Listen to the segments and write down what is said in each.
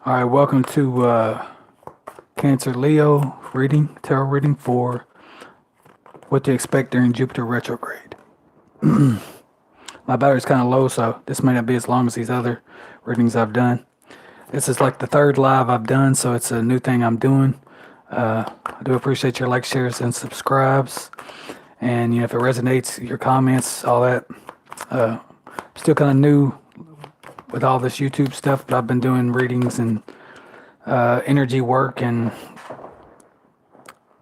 All right, welcome to Cancer Leo tarot reading for what to expect during Jupiter retrograde. My battery's kind of low, so this may not be as long as these other readings I've done. This is like the third live I've done, so it's a new thing I'm doing. I do appreciate your likes, shares, and subscribes. And if it resonates, your comments, all that. Still kind of new with all this YouTube stuff, but I've been doing readings and energy work and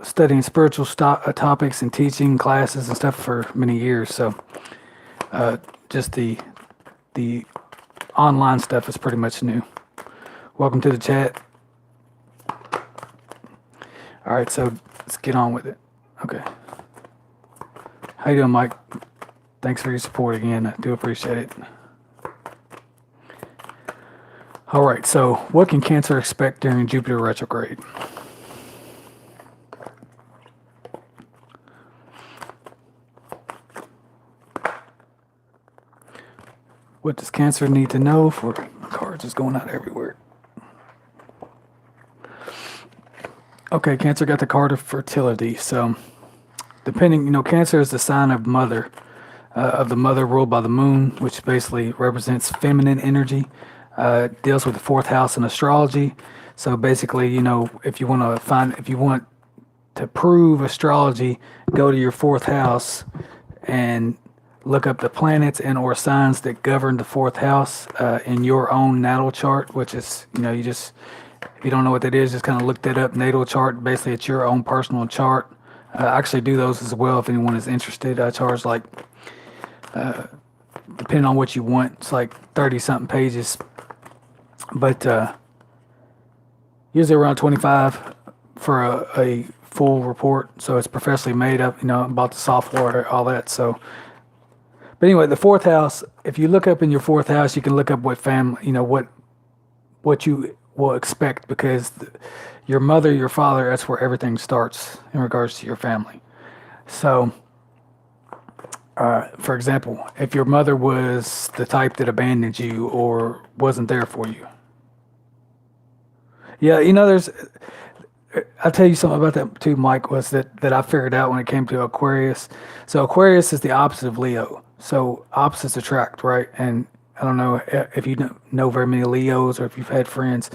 studying spiritual topics and teaching classes and stuff for many years. So just the online stuff is pretty much new. Welcome to the chat. All right, so let's get on with it. Okay. How you doing, Mike? Thanks for your support again. I do appreciate it. All right, so what can Cancer expect during Jupiter retrograde? What does Cancer need to know for cards is going out everywhere? Okay, Cancer got the card of fertility. So, depending, Cancer is the sign of the mother ruled by the moon, which basically represents feminine energy. Deals with the fourth house in astrology. So basically, if you want to prove astrology, go to your fourth house and look up the planets and or signs that govern the fourth house in your own natal chart, which is, if you don't know what that is, just kind of look that up. Natal chart, basically it's your own personal chart. I actually do those as well if anyone is interested. I charge like, depending on what you want, it's like 30 something pages. But usually around 25 for a full report. So it's professionally made up, about the software, all that. So, but anyway, the fourth house, if you look up in your fourth house, you can look up what family, what you will expect because your mother, your father, that's where everything starts in regards to your family. So, for example, if your mother was the type that abandoned you or wasn't there for you. Yeah, I'll tell you something about that too, Mike, was that I figured out when it came to Aquarius. So Aquarius is the opposite of Leo. So opposites attract, right? And I don't know if you know very many Leos or if you've had friends,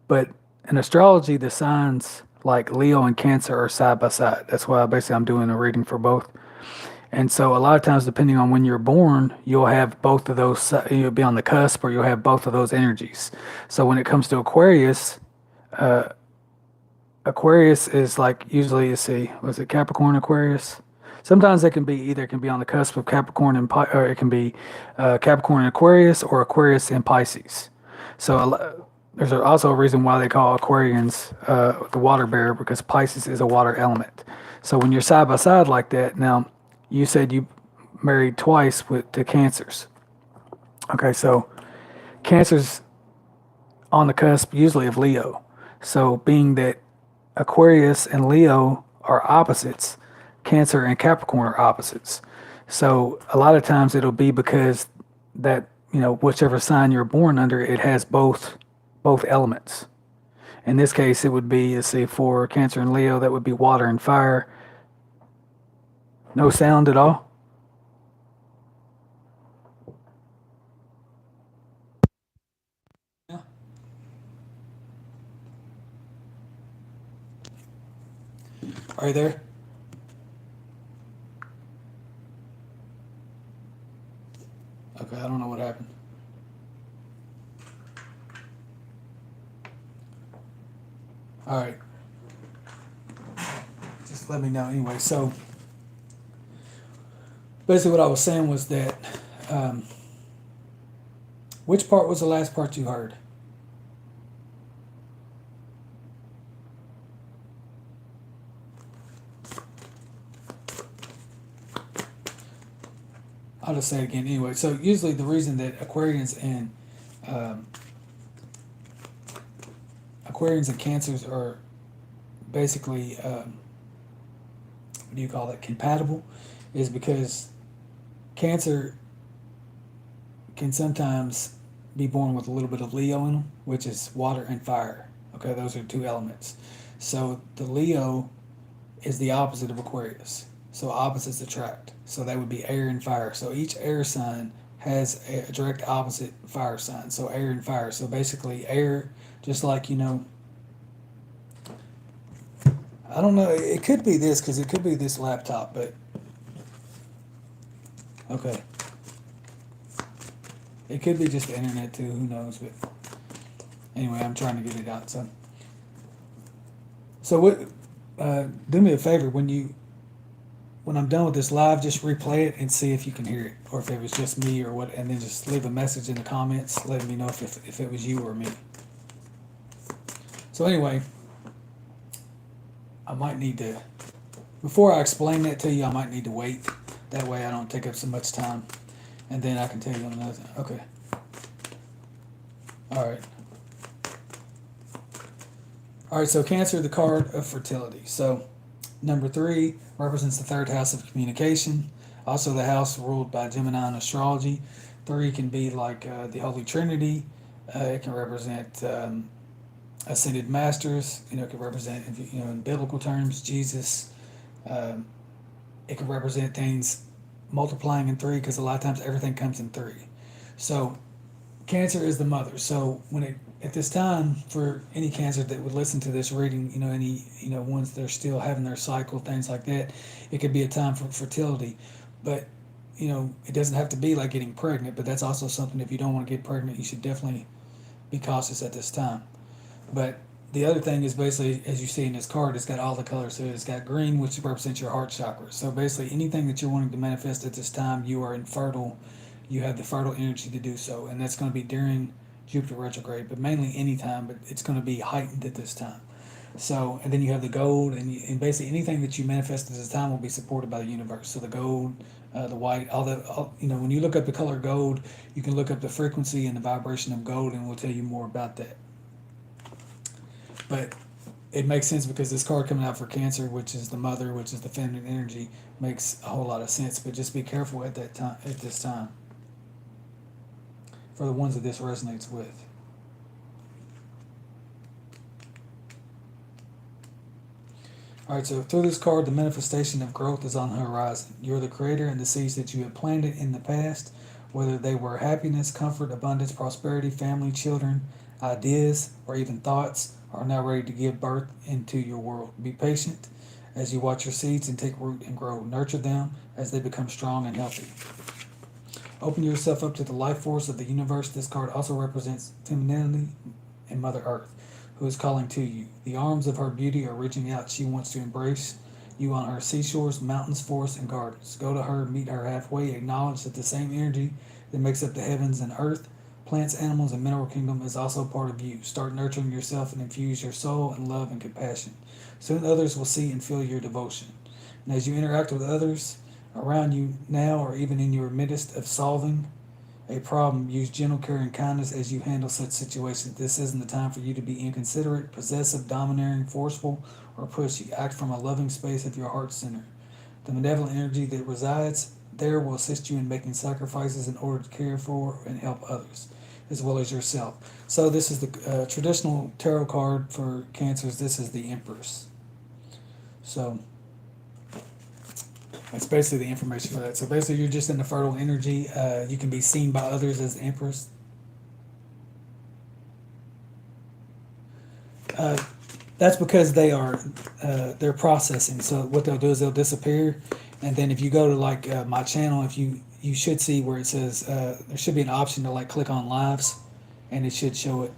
but in astrology, the signs like Leo and Cancer are side by side. That's why basically I'm doing a reading for both. And so a lot of times, depending on when you're born, you'll have both of those, you'll be on the cusp or you'll have both of those energies. So when it comes to Aquarius, Aquarius is like usually, let's see, was it Capricorn Aquarius? Sometimes it can be on the cusp of Capricorn or it can be Capricorn and Aquarius or Aquarius and Pisces. So there's also a reason why they call Aquarians the water bearer because Pisces is a water element. So when you're side by side like that, now you said you married twice with the Cancers. Okay, so Cancers on the cusp usually of Leo. So being that Aquarius and Leo are opposites, Cancer and Capricorn are opposites. So a lot of times it'll be because that, whichever sign you're born under, it has both elements. In this case, it would be, let's see, for Cancer and Leo, that would be water and fire. No sound at all. Yeah. Are you there? Okay, I don't know what happened. All right. Just let me know anyway. So basically, what I was saying was that um, which part was the last part you heard? I'll just say it again anyway. So usually the reason that um, Aquarians and Cancers are basically what do you call it, compatible, is because Cancer can sometimes be born with a little bit of Leo in them, which is water and fire. Okay, those are two elements. So the Leo is the opposite of Aquarius. So opposites attract. So that would be air and fire. So each air sign has a direct opposite fire sign. So air and fire. So basically air, just like, I don't know, it could be this because it could be this laptop, but okay. It could be just the internet too, who knows, but anyway, I'm trying to get it out. So what, do me a favor, when I'm done with this live, just replay it and see if you can hear it, or if it was just me or what, and then just leave a message in the comments letting me know if it was you or me. So anyway, I might need to, before I explain that to you, I might need to wait. That way I don't take up so much time, and then I can tell you another thing. Okay. All right. All right, so Cancer, the card of fertility. So number 3 represents the third house of communication, also the house ruled by Gemini in astrology. 3 can be like the Holy Trinity. It can represent ascended masters. It can represent, in biblical terms, Jesus. It can represent things multiplying in 3 because a lot of times everything comes in 3. So Cancer is the mother. So at this time, for any Cancer that would listen to this reading, any ones that are still having their cycle, things like that, it could be a time for fertility. But it doesn't have to be like getting pregnant. But that's also something, if you don't want to get pregnant, you should definitely be cautious at this time. But the other thing is basically, as you see in this card, it's got all the colors. So it's got green, which represents your heart chakra. So basically, anything that you're wanting to manifest at this time, you are infertile. You have the fertile energy to do so, and that's going to be during Jupiter retrograde, but mainly any time. But it's going to be heightened at this time. So, and then you have the gold, and basically anything that you manifest at this time will be supported by the universe. So the gold, the white, when you look up the color gold, you can look up the frequency and the vibration of gold, and we'll tell you more about that. But it makes sense because this card coming out for Cancer, which is the mother, which is the feminine energy, makes a whole lot of sense. But just be careful at this time, for the ones that this resonates with. All right, so through this card, the manifestation of growth is on the horizon. You're the creator, and the seeds that you have planted in the past, whether they were happiness, comfort, abundance, prosperity, family, children, ideas, or even thoughts, are now ready to give birth into your world. Be patient as you watch your seeds and take root and grow. Nurture them as they become strong and healthy. Open yourself up to the life force of the universe. This card also represents femininity and Mother Earth, who is calling to you. The arms of her beauty are reaching out. She wants to embrace you on her seashores, mountains, forests, and gardens. Go to her, meet her halfway. Acknowledge that the same energy that makes up the heavens and earth, plants, animals, and mineral kingdom is also part of you. Start nurturing yourself and infuse your soul in love and compassion. Soon others will see and feel your devotion. And as you interact with others around you now, or even in your midst of solving a problem, use gentle care and kindness as you handle such situations. This isn't the time for you to be inconsiderate, possessive, domineering, forceful, or pushy. Act from a loving space of your heart center. The benevolent energy that resides there will assist you in making sacrifices in order to care for and help others, as well as yourself. So this is the traditional tarot card for Cancers. This is the Empress. So that's basically the information for that. So basically, you're just in the fertile energy. You can be seen by others as the Empress. That's because they're processing. So what they'll do is they'll disappear, and then if you go to like my channel, if you should see where it says there should be an option to like click on lives, and it should show it.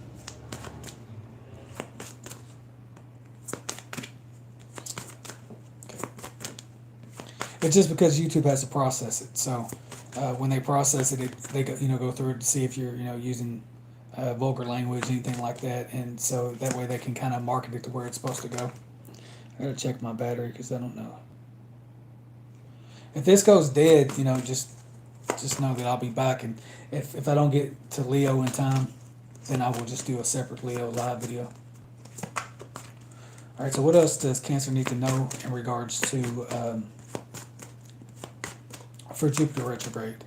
It's just because YouTube has to process it. So when they process it, they go through it to see if you're using vulgar language, anything like that, and so that way they can kind of market it to where it's supposed to go. I gotta check my battery because I don't know. If this goes dead, just know that I'll be back, and if I don't get to Leo in time, then I will just do a separate Leo live video. All right. So what else does Cancer need to know in regards to for Jupiter retrograde?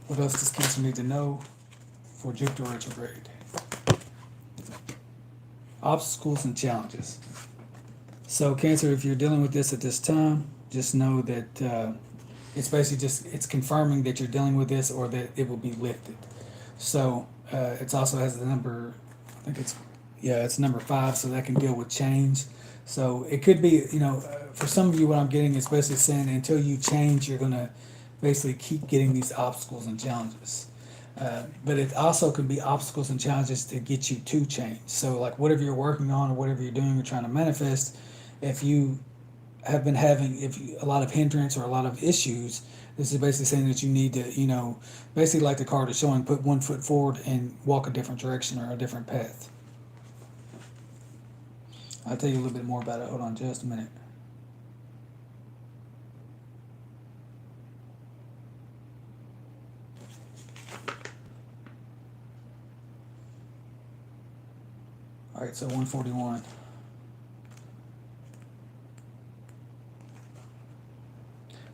What else does Cancer need to know for Jupiter retrograde. Obstacles and challenges. So Cancer, if you're dealing with this at this time, just know that it's basically it's confirming that you're dealing with this or that it will be lifted. So it also has the number, I think it's number 5, so that can deal with change. So it could be, for some of you, what I'm getting is basically saying until you change, you're going to basically keep getting these obstacles and challenges. But it also can be obstacles and challenges to get you to change. So, like whatever you're working on or whatever you're doing or trying to manifest, if you have been having a lot of hindrance or a lot of issues, this is basically saying that you need to, basically like the card is showing, put one foot forward and walk a different direction or a different path. I'll tell you a little bit more about it. Hold on just a minute. All right, so 141.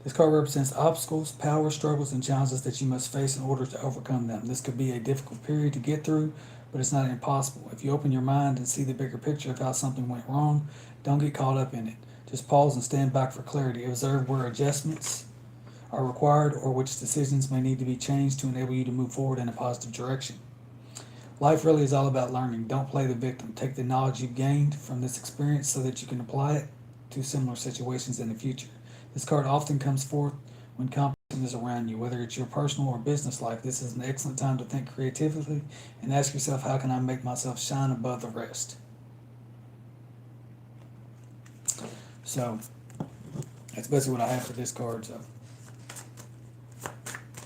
This card represents obstacles, power, struggles, and challenges that you must face in order to overcome them. This could be a difficult period to get through, but it's not impossible. If you open your mind and see the bigger picture of how something went wrong, don't get caught up in it. Just pause and stand back for clarity. Observe where adjustments are required or which decisions may need to be changed to enable you to move forward in a positive direction. Life really is all about learning. Don't play the victim. Take the knowledge you've gained from this experience so that you can apply it to similar situations in the future. This card often comes forth when competition is around you, whether it's your personal or business life. This is an excellent time to think creatively and ask yourself, how can I make myself shine above the rest? So that's basically what I have for this card. So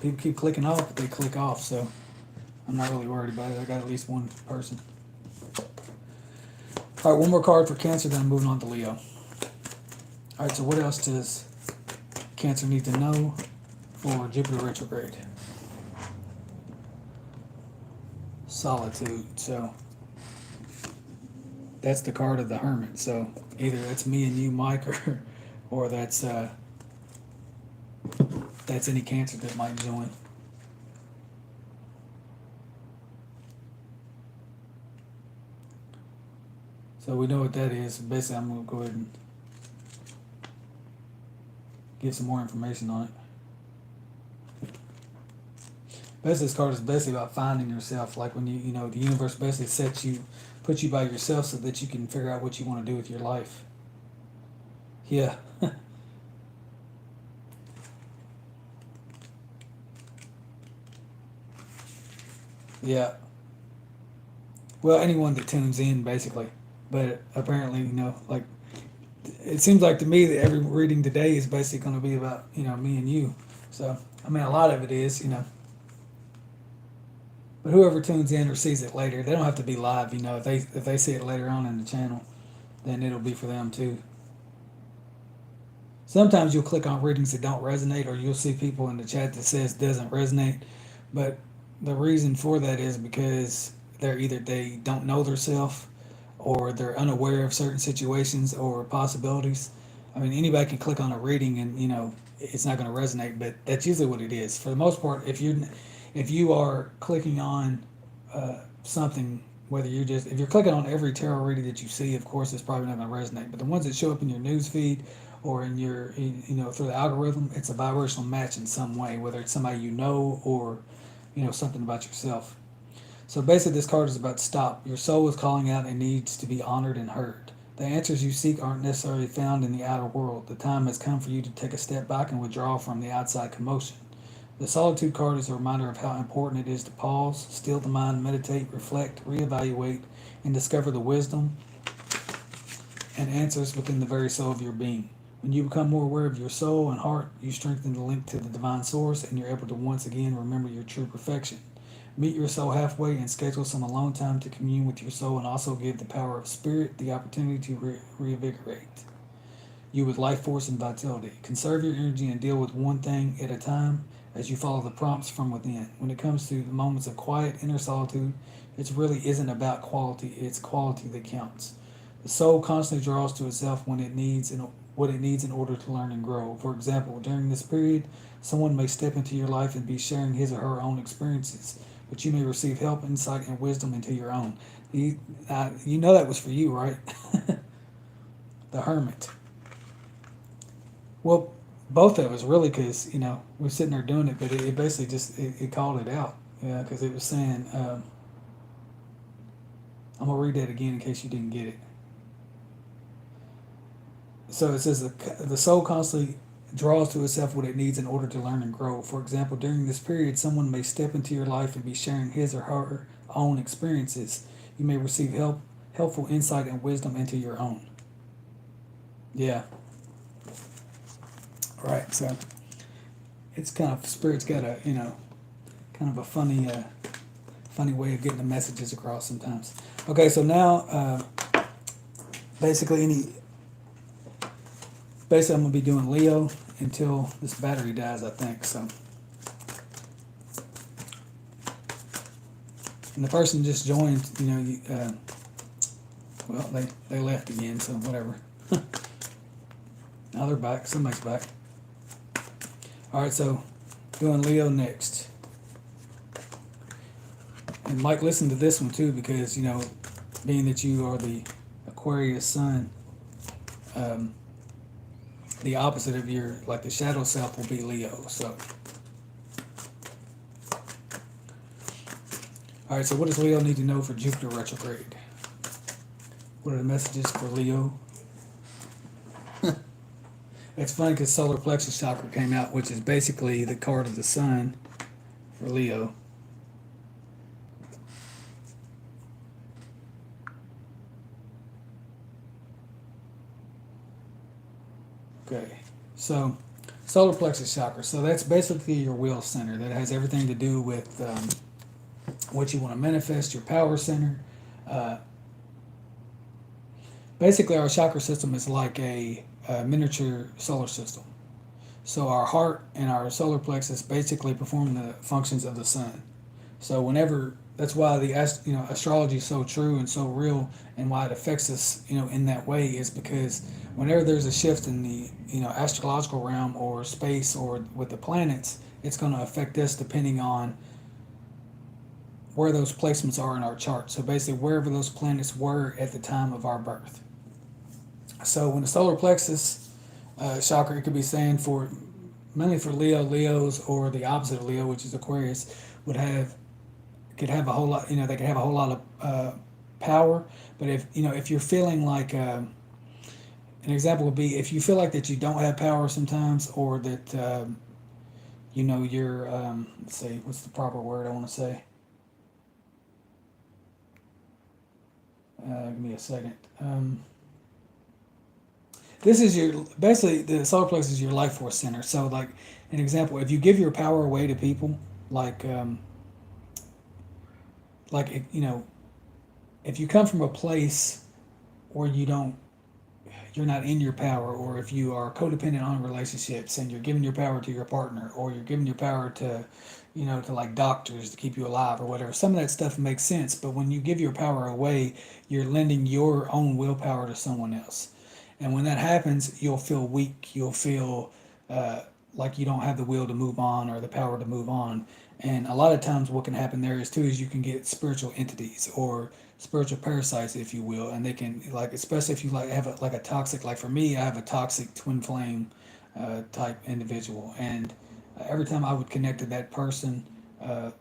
people keep clicking off, but they click off. So I'm not really worried about it. I got at least one person. All right, one more card for Cancer, then I'm moving on to Leo. All right, so what else does Cancer need to know for Jupiter retrograde? Solitude. So that's the card of the Hermit. So either that's me and you, Mike, or that's any Cancer that might join. So we know what that is. Basically, I'm going to go ahead and give some more information on it. Basically, this card is basically about finding yourself. Like when the universe basically puts you by yourself so that you can figure out what you want to do with your life. Yeah. Yeah. Well, anyone that tunes in, basically. But apparently, like it seems like to me that every reading today is basically going to be about, me and you. So, I mean, a lot of it is, But whoever tunes in or sees it later, they don't have to be live, If they see it later on in the channel, then it'll be for them too. Sometimes you'll click on readings that don't resonate, or you'll see people in the chat that says doesn't resonate. But the reason for that is because they don't know themselves, or they're unaware of certain situations or possibilities. I mean, anybody can click on a reading and it's not going to resonate, but that's usually what it is. For the most part, if you are clicking on something, if you're clicking on every tarot reading that you see, of course, it's probably not going to resonate. But the ones that show up in your news feed or in your, through the algorithm, it's a vibrational match in some way, whether it's somebody or, something about yourself. So basically, this card is about stop. Your soul is calling out and needs to be honored and heard. The answers you seek aren't necessarily found in the outer world. The time has come for you to take a step back and withdraw from the outside commotion. The solitude card is a reminder of how important it is to pause, still the mind, meditate, reflect, reevaluate, and discover the wisdom and answers within the very soul of your being. When you become more aware of your soul and heart, you strengthen the link to the divine source, and you're able to once again remember your true perfection. Meet your soul halfway and schedule some alone time to commune with your soul, and also give the power of spirit the opportunity to reinvigorate you with life force and vitality. Conserve your energy and deal with one thing at a time as you follow the prompts from within. When it comes to the moments of quiet inner solitude, it really isn't about quality, it's quality that counts. The soul constantly draws to itself what it needs in order to learn and grow. For example, during this period, someone may step into your life and be sharing his or her own experiences, but you may receive help, insight, and wisdom into your own. You know that was for you, right? The Hermit. Well, both of us really, because we're sitting there doing it, but it basically just it called it out. Yeah, because it was saying, I'm gonna read that again in case you didn't get it. So it says the soul constantly draws to itself what it needs in order to learn and grow. For example, during this period, someone may step into your life and be sharing his or her own experiences. You may receive helpful insight and wisdom into your own. Yeah, right. So it's kind of spirit's got a kind of a funny way of getting the messages across sometimes. Okay, so now basically I'm gonna be doing Leo until this battery dies, I think. So, and the person just joined. Well, they left again, so whatever. Now they're back. Somebody's back. All right, so doing Leo next. And Mike, listen to this one too, because being that you are the Aquarius sun, the opposite of your, like the shadow self, will be Leo. So, all right. So, what does Leo need to know for Jupiter retrograde? What are the messages for Leo? It's funny because solar plexus chakra came out, which is basically the card of the sun for Leo. Okay, so solar plexus chakra. So that's basically your will center. That has everything to do with what you want to manifest, your power center. Uh, Basically, our chakra system is like a miniature solar system. So our heart and our solar plexus basically perform the functions of the sun. So whenever that's why the astrology is so true and so real, and why it affects us in that way is because whenever there's a shift in the astrological realm or space or with the planets, it's going to affect us depending on where those placements are in our chart. So basically, wherever those planets were at the time of our birth. So when the solar plexus chakra, it could be saying for mainly for Leos, or the opposite of Leo, which is Aquarius, would have could have a whole lot. They could have a whole lot of power. But if you're feeling like an example would be if you feel like that you don't have power sometimes, or that you're let's see, what's the proper word I want to say. Give me a second. This is basically the solar plexus is your life force center. So, like an example, if you give your power away to people, like if you come from a place where you're not in your power, or if you are codependent on relationships and you're giving your power to your partner, or you're giving your power to to like doctors to keep you alive or whatever, some of that stuff makes sense. But when you give your power away, you're lending your own willpower to someone else. And when that happens, you'll feel weak. You'll feel like you don't have the will to move on or the power to move on. And a lot of times, what can happen there is too is you can get spiritual entities or spiritual parasites, if you will, and they can, like, especially if you like have like a toxic, like for me, I have a toxic twin flame type individual, and every time I would connect to that person, uh,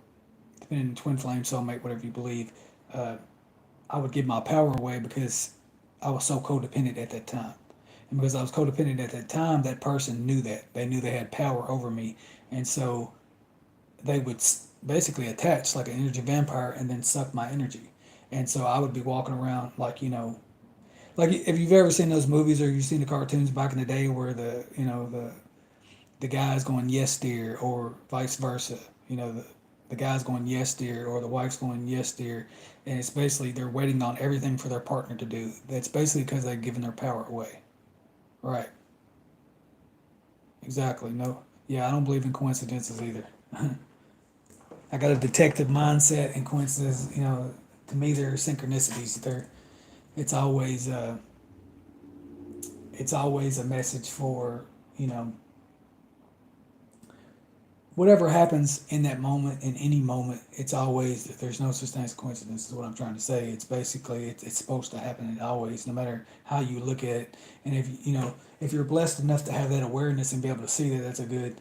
depending on twin flame, soulmate, whatever you believe, uh, I would give my power away because I was so codependent at that time. And because I was codependent at that time, that person knew that. They knew they had power over me. And so they would basically attach like an energy vampire and then suck my energy. And so I would be walking around like, like if you've ever seen those movies or you've seen the cartoons back in the day where the guy's going yes dear, or vice versa. The guy's going yes dear, or the wife's going yes dear, and it's basically they're waiting on everything for their partner to do. That's basically because they've given their power away. Right. Exactly. No. Yeah, I don't believe in coincidences either. I got a detective mindset, and coincidences, to me, they're synchronicities. It's always uh, it's always a message for you know whatever happens in that moment, in any moment, it's always, there's no such thing as coincidence, is what I'm trying to say. It's basically, it's supposed to happen, and always, no matter how you look at it. And if you know, if you're blessed enough to have that awareness and be able to see that, that's a good,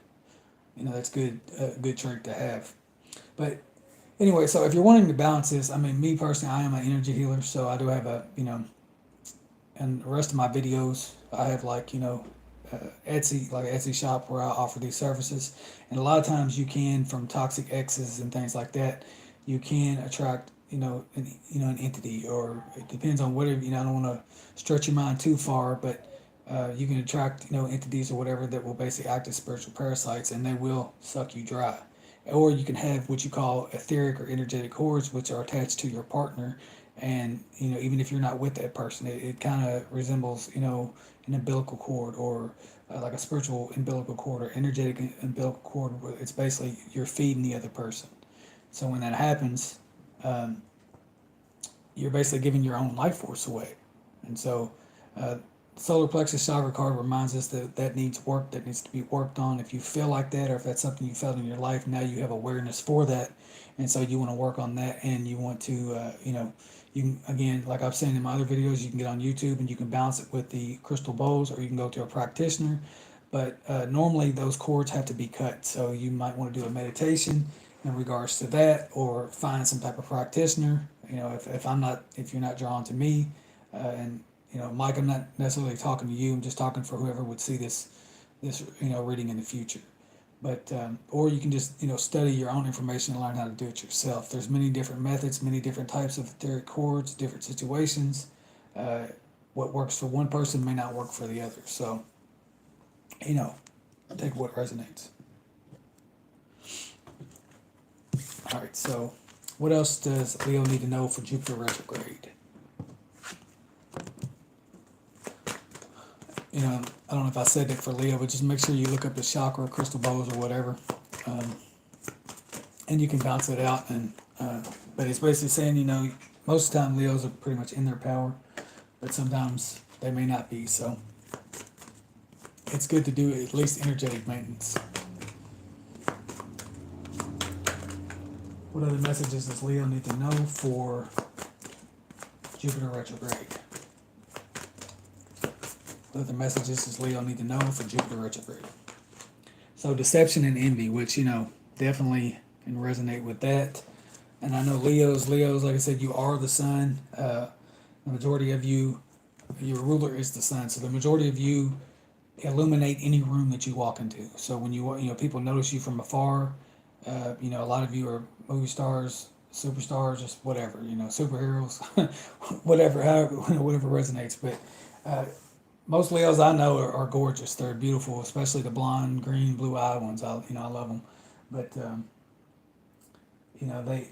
that's good, good trait to have. But anyway, so if you're wanting to balance this, I mean, me personally, I am an energy healer, so I do have a, and the rest of my videos, I have like, Etsy, like an Etsy shop where I offer these services. And a lot of times you can, from toxic exes and things like that, you can attract, an entity, or it depends on whatever, I don't want to stretch your mind too far, but you can attract, entities or whatever that will basically act as spiritual parasites, and they will suck you dry. Or you can have what you call etheric or energetic cords, which are attached to your partner, and even if you're not with that person, it kind of resembles an umbilical cord, or like a spiritual umbilical cord or energetic umbilical cord. Where it's basically you're feeding the other person. So when that happens, um, you're basically giving your own life force away. And so, uh, solar plexus chakra card reminds us that that needs work, that needs to be worked on. If you feel like that, or if that's something you felt in your life, now you have awareness for that, and so you want to work on that, and you want to, you can, again, like I've said in my other videos, you can get on YouTube and you can balance it with the crystal bowls, or you can go to a practitioner. But normally those cords have to be cut, so you might want to do a meditation in regards to that, or find some type of practitioner. If you're not drawn to me, and Mike, I'm not necessarily talking to you. I'm just talking for whoever would see this reading in the future. But or you can just study your own information and learn how to do it yourself. There's many different methods, many different types of etheric cords, different situations. Uh, what works for one person may not work for the other. So you know, take what resonates. All right. So what else does Leo need to know for Jupiter retrograde? I don't know if I said that for Leo, but just make sure you look up the chakra, crystal bowls, or whatever, um, and you can bounce it out. And but it's basically saying, most of the time Leos are pretty much in their power, but sometimes they may not be. So it's good to do at least energetic maintenance. What other messages does Leo need to know for Jupiter retrograde? What other messages does Leo need to know for Jupiter retrograde? So deception and envy, which, definitely can resonate with that. And I know Leos, like I said, you are the sun. The majority of you, your ruler is the sun. So the majority of you illuminate any room that you walk into. So when people notice you from afar. A lot of you are movie stars, superstars, just whatever. Superheroes, whatever, however, whatever resonates. But most Leos I know are gorgeous. They're beautiful, especially the blonde, green, blue-eyed ones. I love them. But they,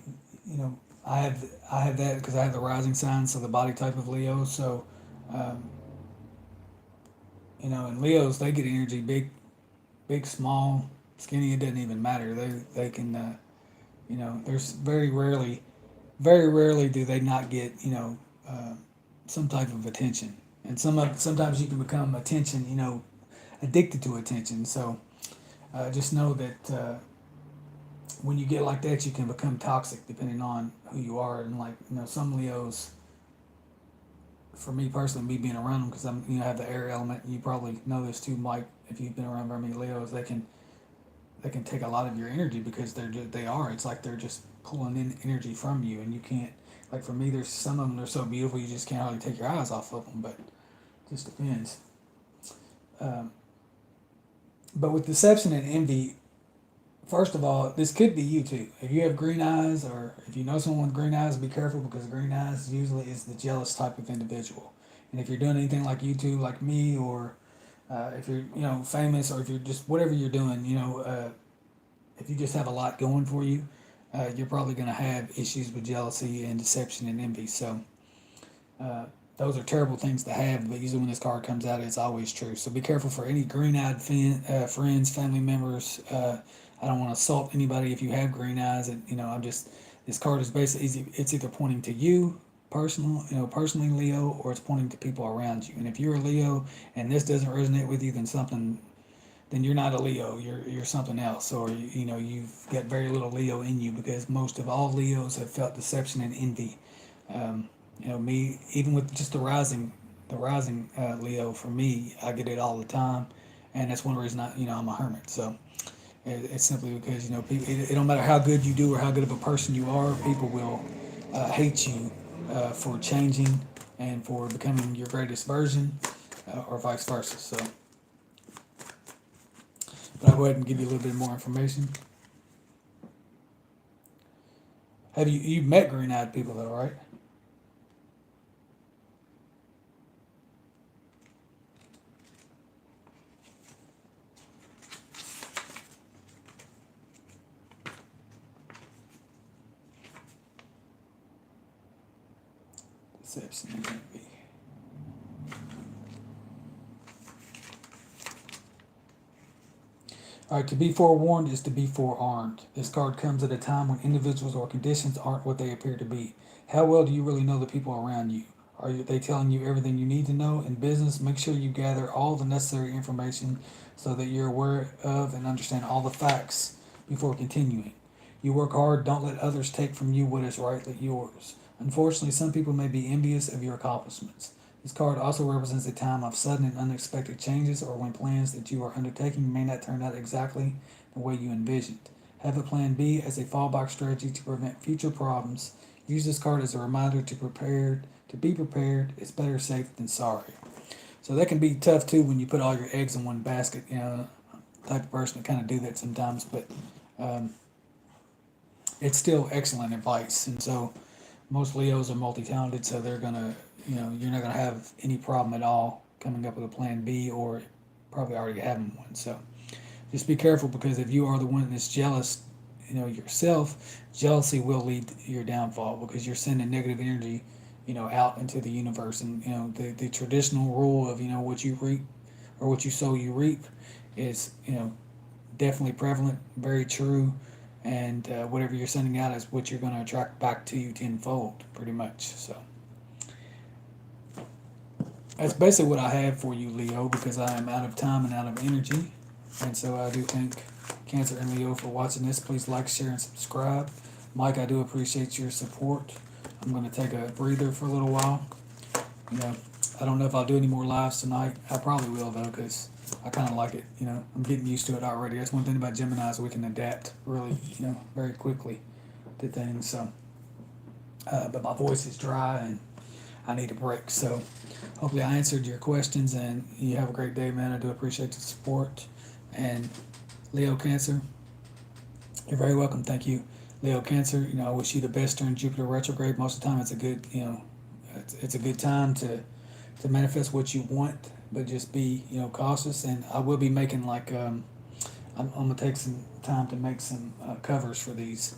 I have that because I have the rising sign, so the body type of Leo. So, um, and Leos, they get energy, big, small, skinny. It doesn't even matter. They can, there's very rarely do they not get uh, some type of attention. And sometimes you can become addicted to attention. So just know that when you get like that, you can become toxic depending on who you are. And like some Leos, for me personally, me being around them, because I have the air element. You probably know this too, Mike. If you've been around very many Leos, they can take a lot of your energy because they are. It's like they're just pulling in energy from you, and you can't. Like for me, there's some of them they're so beautiful you just can't hardly take your eyes off of them. But it just depends. Um, but with deception and envy, first of all, this could be you too. If you have green eyes, or if you know someone with green eyes, be careful, because green eyes usually is the jealous type of individual. And if you're doing anything like you two, like me, or if you're famous, or if you're just whatever you're doing, if you just have a lot going for you, you're probably going to have issues with jealousy and deception and envy. So uh, those are terrible things to have, but usually when this card comes out, it's always true. So be careful for any green-eyed friends, family members. I don't want to assault anybody if you have green eyes. And this card is basically it's either pointing to you, personally Leo, or it's pointing to people around you. And if you're a Leo and this doesn't resonate with you, then something then you're not a Leo. You're something else, or you know you've got very little Leo in you, because most of all Leos have felt deception and envy. You know, me, even with just the rising Leo, for me, I get it all the time, and that's one reason I'm a hermit. So it's simply because people. It don't matter how good you do or how good of a person you are, people will hate you for changing and for becoming your greatest version, or vice versa. So, but I'll go ahead and give you a little bit more information. Have you've met green-eyed people though, right? Deception and envy. All right, to be forewarned is to be forearmed. This card comes at a time when individuals or conditions aren't what they appear to be. How well do you really know the people around you? They telling you everything you need to know? In business, make sure you gather all the necessary information so that you're aware of and understand all the facts before continuing. You work hard, don't let others take from you what is rightly yours. Unfortunately, some people may be envious of your accomplishments. This card also represents a time of sudden and unexpected changes, or when plans that you are undertaking may not turn out exactly the way you envisioned. Have a plan B as a fallback strategy to prevent future problems. Use this card as a reminder to prepare to be prepared. It's better safe than sorry. So that can be tough too when you put all your eggs in one basket. Type of person to kind of do that sometimes, but um, it's still excellent advice. And so most Leos are multi-talented, so they're gonna, you're not gonna have any problem at all coming up with a plan B, or probably already having one. So just be careful, because if you are the one that's jealous, yourself, jealousy will lead to your downfall, because you're sending negative energy, out into the universe. And the traditional rule of what you reap or what you sow you reap is definitely prevalent, very true. And whatever you're sending out is what you're going to attract back to you tenfold, pretty much. So that's basically what I have for you, Leo, because I am out of time and out of energy. And so I do thank Cancer and Leo for watching this. Please like, share, and subscribe. Mike, I do appreciate your support. I'm going to take a breather for a little while. You know, I don't know if I'll do any more lives tonight. I probably will, though, because I kind of like it. I'm getting used to it already. That's one thing about Gemini, is we can adapt really, very quickly to things. So, but my voice is dry and I need a break. So, hopefully, I answered your questions, and you have a great day, man. I do appreciate the support. And Leo Cancer, you're very welcome. Thank you. Leo Cancer, I wish you the best during Jupiter retrograde. Most of the time, it's a good, it's a good time to manifest what you want, but just be, cautious. And I will be making I'm gonna take some time to make some covers for these,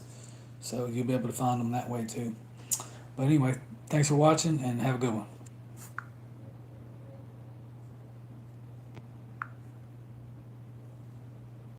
so you'll be able to find them that way too. But anyway, thanks for watching, and have a good one.